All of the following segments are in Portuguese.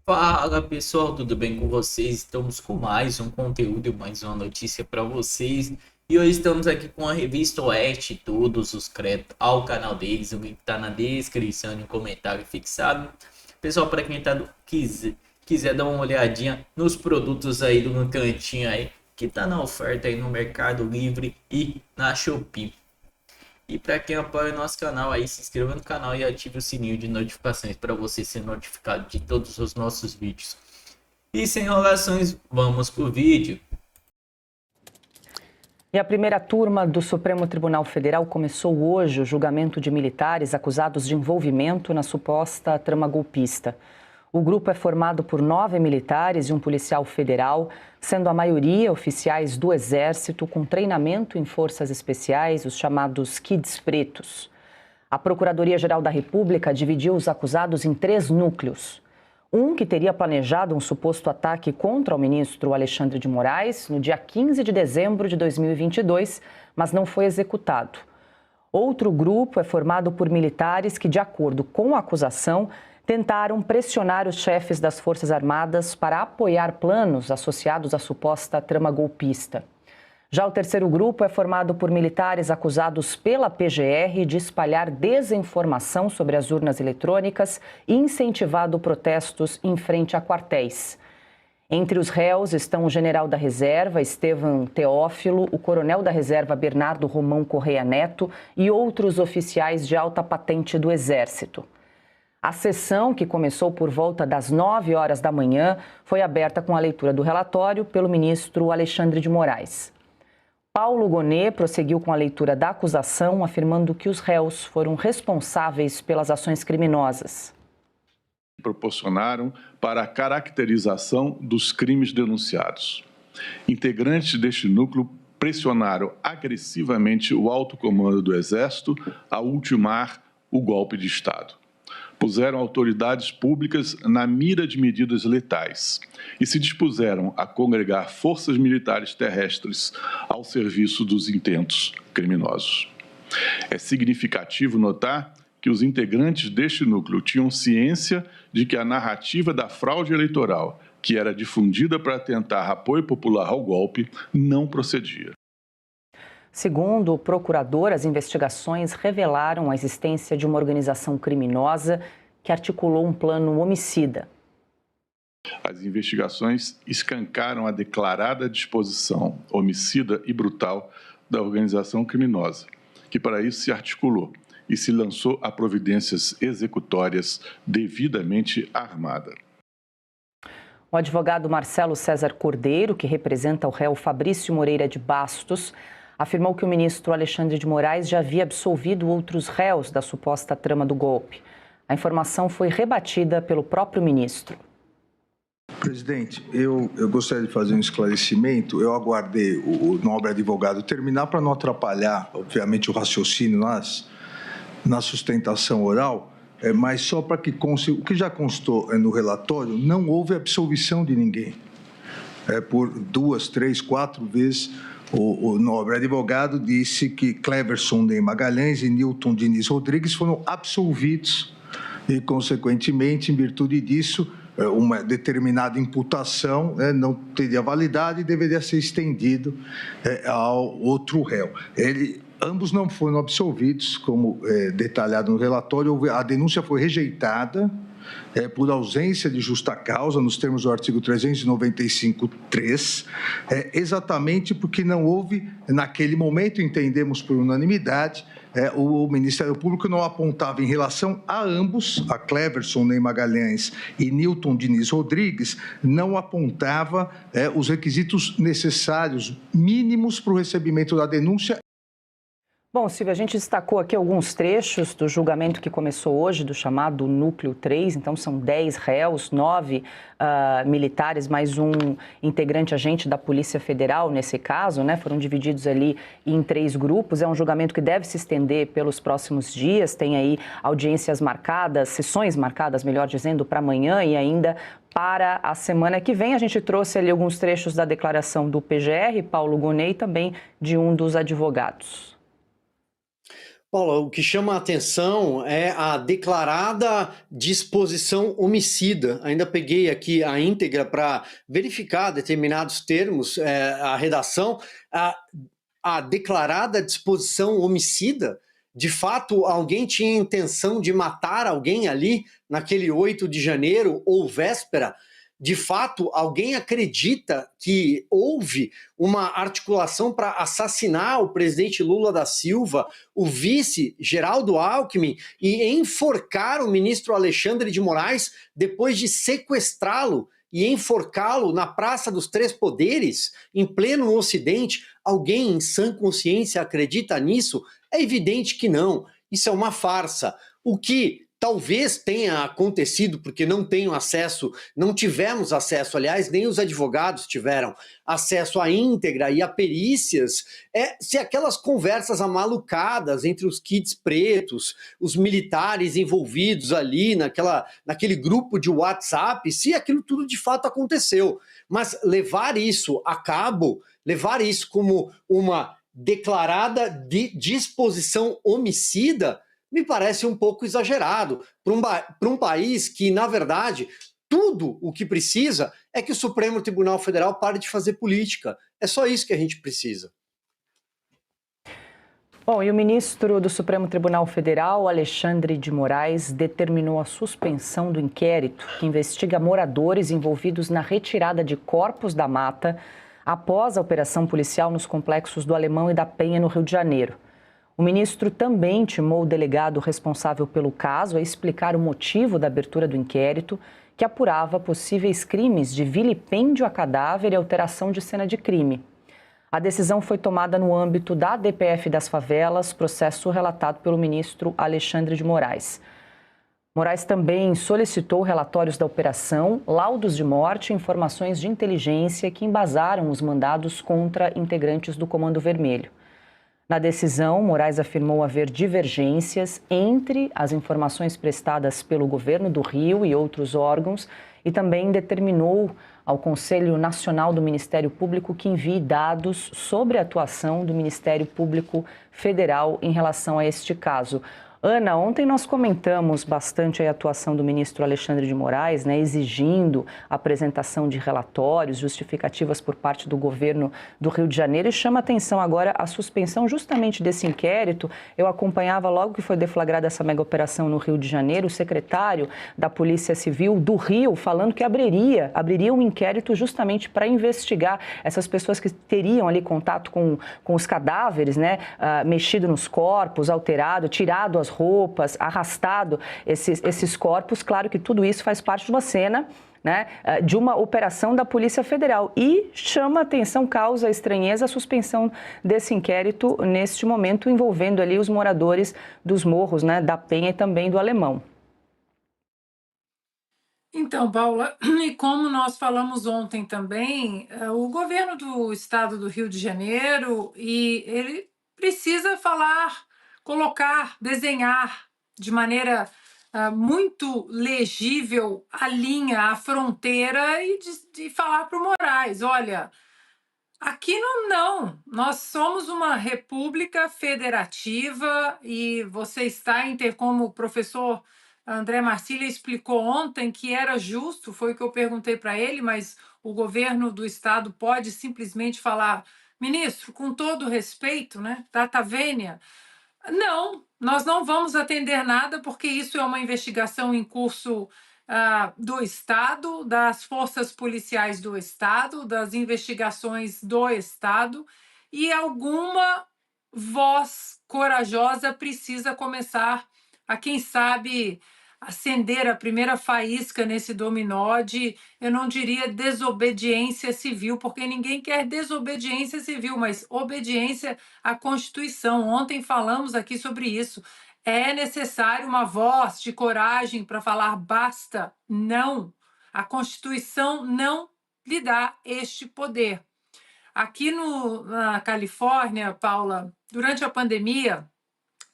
Fala pessoal, tudo bem com vocês? Estamos com mais um conteúdo, mais uma notícia para vocês. E hoje estamos aqui com a revista Oeste, todos os créditos ao canal deles, o link tá na descrição e no comentário fixado. Pessoal, para quem quiser dar uma olhadinha nos produtos aí do cantinho aí, que tá na oferta aí no Mercado Livre e na Shopee. E para quem apoia o nosso canal aí, se inscreva no canal e ative o sininho de notificações para você ser notificado de todos os nossos vídeos. E sem enrolações, vamos pro vídeo. E a primeira turma do Supremo Tribunal Federal começou hoje o julgamento de militares acusados de envolvimento na suposta trama golpista. O grupo é formado por 9 militares e um policial federal, sendo a maioria oficiais do Exército com treinamento em forças especiais, os chamados Kids Pretos. A Procuradoria-Geral da República dividiu os acusados em 3 núcleos. Um que teria planejado um suposto ataque contra o ministro Alexandre de Moraes no dia 15 de dezembro de 2022, mas não foi executado. Outro grupo é formado por militares que, de acordo com a acusação, tentaram pressionar os chefes das Forças Armadas para apoiar planos associados à suposta trama golpista. Já o terceiro grupo é formado por militares acusados pela PGR de espalhar desinformação sobre as urnas eletrônicas e incentivado protestos em frente a quartéis. Entre os réus estão o general da reserva, Estevam Teófilo, o coronel da reserva, Bernardo Romão Correia Neto, e outros oficiais de alta patente do Exército. A sessão, que começou por volta das 9 horas da manhã, foi aberta com a leitura do relatório pelo ministro Alexandre de Moraes. Paulo Gonet prosseguiu com a leitura da acusação, afirmando que os réus foram responsáveis pelas ações criminosas. Proporcionaram para a caracterização dos crimes denunciados. Integrantes deste núcleo pressionaram agressivamente o alto comando do Exército a ultimar o golpe de Estado. Puseram autoridades públicas na mira de medidas letais e se dispuseram a congregar forças militares terrestres ao serviço dos intentos criminosos. É significativo notar que os integrantes deste núcleo tinham ciência de que a narrativa da fraude eleitoral, que era difundida para tentar apoio popular ao golpe, não procedia. Segundo o procurador, as investigações revelaram a existência de uma organização criminosa que articulou um plano homicida. As investigações escancaram a declarada disposição homicida e brutal da organização criminosa, que para isso se articulou e se lançou a providências executórias devidamente armada. O advogado Marcelo César Cordeiro, que representa o réu Fabrício Moreira de Bastos, afirmou que o ministro Alexandre de Moraes já havia absolvido outros réus da suposta trama do golpe. A informação foi rebatida pelo próprio ministro. Presidente, eu gostaria de fazer um esclarecimento. Eu aguardei o nobre advogado terminar para não atrapalhar, obviamente, o raciocínio na sustentação oral, mas só para que conste, o que já constou no relatório, não houve absolvição de ninguém. Por 2, 3, 4 vezes, o nobre advogado disse que Cleverson Ney Magalhães e Newton Diniz Rodrigues foram absolvidos e, consequentemente, em virtude disso, uma determinada imputação não teria validade e deveria ser estendido ao outro réu. Ambos não foram absolvidos, como detalhado no relatório. A denúncia foi rejeitada por ausência de justa causa, nos termos do artigo 395-3, exatamente porque não houve, naquele momento, entendemos por unanimidade, o Ministério Público não apontava em relação a ambos, a Cleverson Ney Magalhães e Newton Diniz Rodrigues, não apontava os requisitos necessários, mínimos para o recebimento da denúncia. Bom, Silvia, a gente destacou aqui alguns trechos do julgamento que começou hoje, do chamado Núcleo 3, então são 10 réus, 9 militares, mais um integrante agente da Polícia Federal, nesse caso, né? Foram divididos ali em 3 grupos. É um julgamento que deve se estender pelos próximos dias, tem aí audiências marcadas, sessões marcadas, melhor dizendo, para amanhã e ainda para a semana que vem. A gente trouxe ali alguns trechos da declaração do PGR, Paulo Gonet, e também de um dos advogados. Paula, o que chama a atenção é a declarada disposição homicida. Ainda peguei aqui a íntegra para verificar determinados termos, a redação. A declarada disposição homicida, de fato, alguém tinha intenção de matar alguém ali, naquele 8 de janeiro ou véspera? De fato, alguém acredita que houve uma articulação para assassinar o presidente Lula da Silva, o vice Geraldo Alckmin e enforcar o ministro Alexandre de Moraes depois de sequestrá-lo e enforcá-lo na Praça dos Três Poderes, em pleno Ocidente? Alguém em sã consciência acredita nisso? É evidente que não. Isso é uma farsa. O que talvez tenha acontecido, porque não tivemos acesso, aliás, nem os advogados tiveram acesso à íntegra e a perícias, se aquelas conversas amalucadas entre os kits pretos, os militares envolvidos ali naquele grupo de WhatsApp, se aquilo tudo de fato aconteceu. Mas levar isso a cabo, levar isso como uma declarada disposição homicida, me parece um pouco exagerado para um país que, na verdade, tudo o que precisa é que o Supremo Tribunal Federal pare de fazer política. É só isso que a gente precisa. Bom, e o ministro do Supremo Tribunal Federal, Alexandre de Moraes, determinou a suspensão do inquérito que investiga moradores envolvidos na retirada de corpos da mata após a operação policial nos complexos do Alemão e da Penha, no Rio de Janeiro. O ministro também intimou o delegado responsável pelo caso a explicar o motivo da abertura do inquérito, que apurava possíveis crimes de vilipêndio a cadáver e alteração de cena de crime. A decisão foi tomada no âmbito da DPF das Favelas, processo relatado pelo ministro Alexandre de Moraes. Moraes também solicitou relatórios da operação, laudos de morte e informações de inteligência que embasaram os mandados contra integrantes do Comando Vermelho. Na decisão, Moraes afirmou haver divergências entre as informações prestadas pelo governo do Rio e outros órgãos e também determinou ao Conselho Nacional do Ministério Público que envie dados sobre a atuação do Ministério Público Federal em relação a este caso. Ana, ontem nós comentamos bastante a atuação do ministro Alexandre de Moraes, exigindo a apresentação de relatórios, justificativas por parte do governo do Rio de Janeiro, e chama atenção agora a suspensão justamente desse inquérito. Eu acompanhava logo que foi deflagrada essa mega operação no Rio de Janeiro, o secretário da Polícia Civil do Rio falando que abriria um inquérito justamente para investigar essas pessoas que teriam ali contato com os cadáveres, mexido nos corpos, alterado, tirado as roupas, arrastado esses corpos. Claro que tudo isso faz parte de uma cena, de uma operação da Polícia Federal, e chama atenção, causa estranheza a suspensão desse inquérito neste momento, envolvendo ali os moradores dos morros, da Penha e também do Alemão. Então, Paula, e como nós falamos ontem também, o governo do estado do Rio de Janeiro, e ele precisa colocar, desenhar de maneira muito legível a linha, a fronteira, e de falar para o Moraes: olha, aqui não, nós somos uma república federativa e você está como o professor André Marcília explicou ontem, que era justo, foi o que eu perguntei para ele, mas o governo do estado pode simplesmente falar: ministro, com todo respeito, data vênia, não, nós não vamos atender nada, porque isso é uma investigação em curso do Estado, das forças policiais do Estado, das investigações do Estado, e alguma voz corajosa precisa começar a, quem sabe, acender a primeira faísca nesse dominó de, eu não diria desobediência civil, porque ninguém quer desobediência civil, mas obediência à Constituição. Ontem falamos aqui sobre isso. É necessário uma voz de coragem para falar: basta, não. A Constituição não lhe dá este poder. Aqui na Califórnia, Paula, durante a pandemia,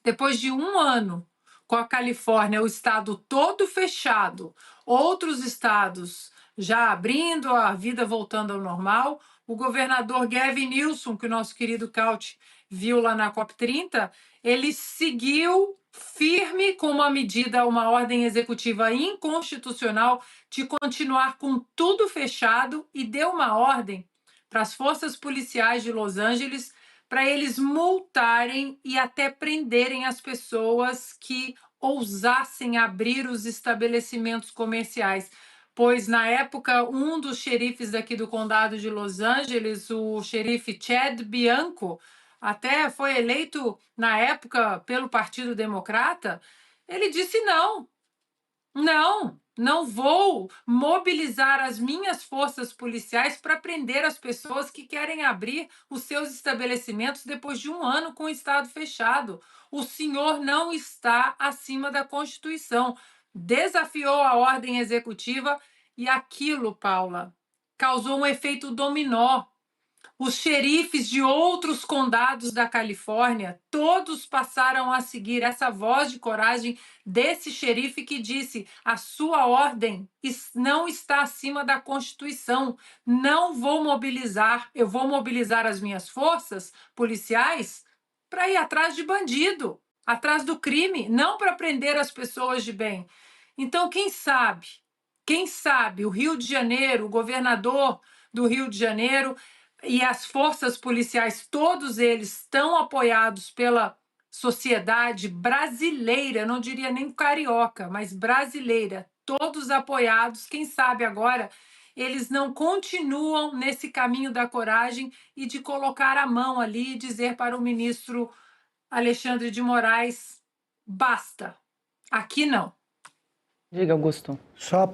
depois de um ano com a Califórnia, o estado todo fechado, outros estados já abrindo, a vida voltando ao normal, o governador Gavin Newsom, que o nosso querido Cauty viu lá na COP30, ele seguiu firme com uma medida, uma ordem executiva inconstitucional de continuar com tudo fechado e deu uma ordem para as forças policiais de Los Angeles para eles multarem e até prenderem as pessoas que ousassem abrir os estabelecimentos comerciais. Pois, na época, um dos xerifes daqui do condado de Los Angeles, o xerife Chad Bianco, até foi eleito, na época, pelo Partido Democrata, ele disse não vou mobilizar as minhas forças policiais para prender as pessoas que querem abrir os seus estabelecimentos depois de um ano com o Estado fechado. O senhor não está acima da Constituição. Desafiou a ordem executiva e aquilo, Paula, causou um efeito dominó. Os xerifes de outros condados da Califórnia, todos passaram a seguir essa voz de coragem desse xerife que disse: a sua ordem não está acima da Constituição, não vou mobilizar, eu vou mobilizar as minhas forças policiais para ir atrás de bandido, atrás do crime, não para prender as pessoas de bem. Então, quem sabe o Rio de Janeiro, o governador do Rio de Janeiro e as forças policiais, todos eles estão apoiados pela sociedade brasileira, não diria nem carioca, mas brasileira, todos apoiados. Quem sabe agora eles não continuam nesse caminho da coragem e de colocar a mão ali e dizer para o ministro Alexandre de Moraes: basta, aqui não. Diga, Augusto. Só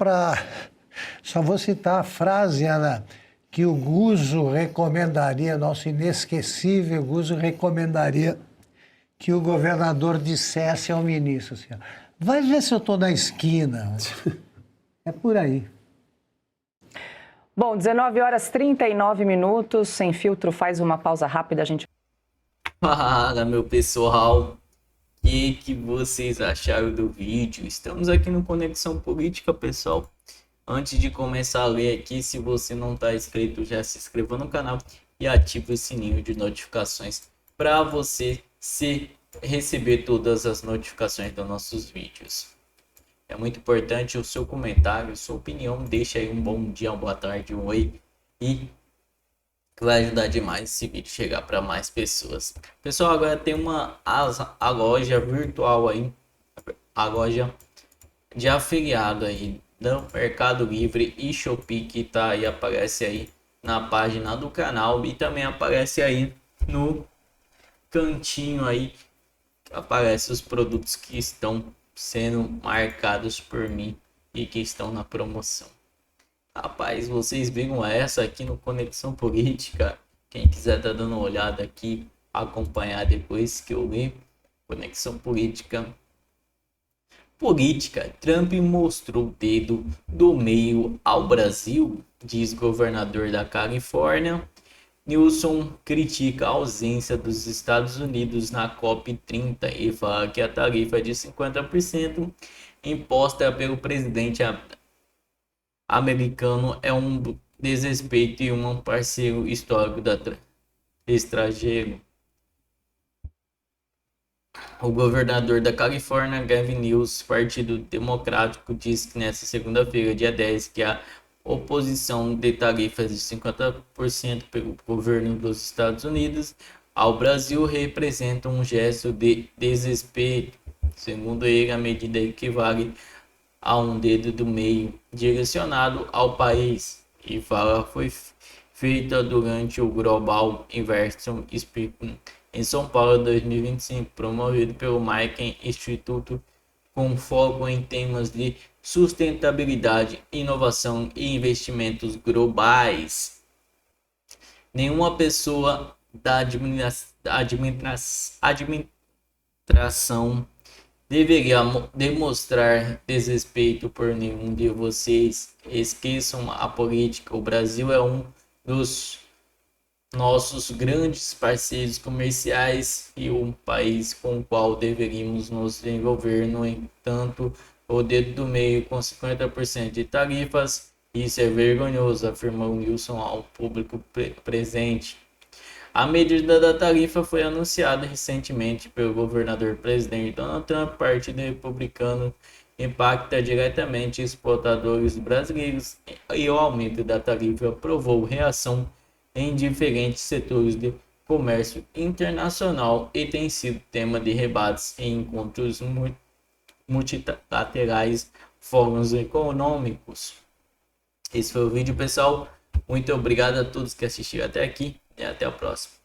vou citar a frase, Ana, que o Guzzo recomendaria, nosso inesquecível Guzzo recomendaria que o governador dissesse ao ministro assim: vai ver se eu estou na esquina. É por aí. Bom, 19h39, Sem Filtro faz uma pausa rápida, a gente... Fala, meu pessoal. O que vocês acharam do vídeo? Estamos aqui no Conexão Política, pessoal. Antes de começar a ler aqui, se você não está inscrito, já se inscreva no canal e ative o sininho de notificações para você receber todas as notificações dos nossos vídeos. É muito importante o seu comentário, sua opinião. Deixa aí um bom dia, uma boa tarde, um oi, e vai ajudar demais esse vídeo chegar para mais pessoas. Pessoal, agora tem a loja virtual aí, a loja de afiliado aí do Mercado Livre e Shopee, que tá aí, aparece aí na página do canal e também aparece aí no cantinho aí, aparece os produtos que estão sendo marcados por mim e que estão na promoção. Rapaz, vocês viram essa aqui no Conexão Política? Quem quiser tá dando uma olhada aqui, acompanhar depois que eu ler. Conexão Política. Trump mostrou o dedo do meio ao Brasil, diz governador da Califórnia. Newsom critica a ausência dos Estados Unidos na COP30 e fala que a tarifa de 50% imposta pelo presidente americano é um desrespeito e um parceiro histórico da estrangeiro. O governador da Califórnia, Gavin Newsom, Partido Democrático, disse que nesta segunda-feira, dia 10, que a oposição de tarifas de 50% pelo governo dos Estados Unidos ao Brasil representa um gesto de desrespeito. Segundo ele, a medida equivale a um dedo do meio direcionado ao país, e fala foi feita durante o Global Investment Speaking em São Paulo 2025, promovido pelo Milken Instituto, com foco em temas de sustentabilidade, inovação e investimentos globais. Nenhuma pessoa da administração deveria demonstrar desrespeito por nenhum de vocês. Esqueçam a política. O Brasil é um dos nossos grandes parceiros comerciais e um país com o qual deveríamos nos desenvolver. No entanto, o dedo do meio com 50% de tarifas, isso é vergonhoso, afirmou Newsom ao público presente. A medida da tarifa foi anunciada recentemente pelo governador-presidente Donald Trump, Partido Republicano, impacta diretamente exportadores brasileiros e o aumento da tarifa provocou reação em diferentes setores de comércio internacional e tem sido tema de debates em encontros multilaterais, fóruns econômicos. Esse foi o vídeo, pessoal. Muito obrigado a todos que assistiram até aqui e até a próxima.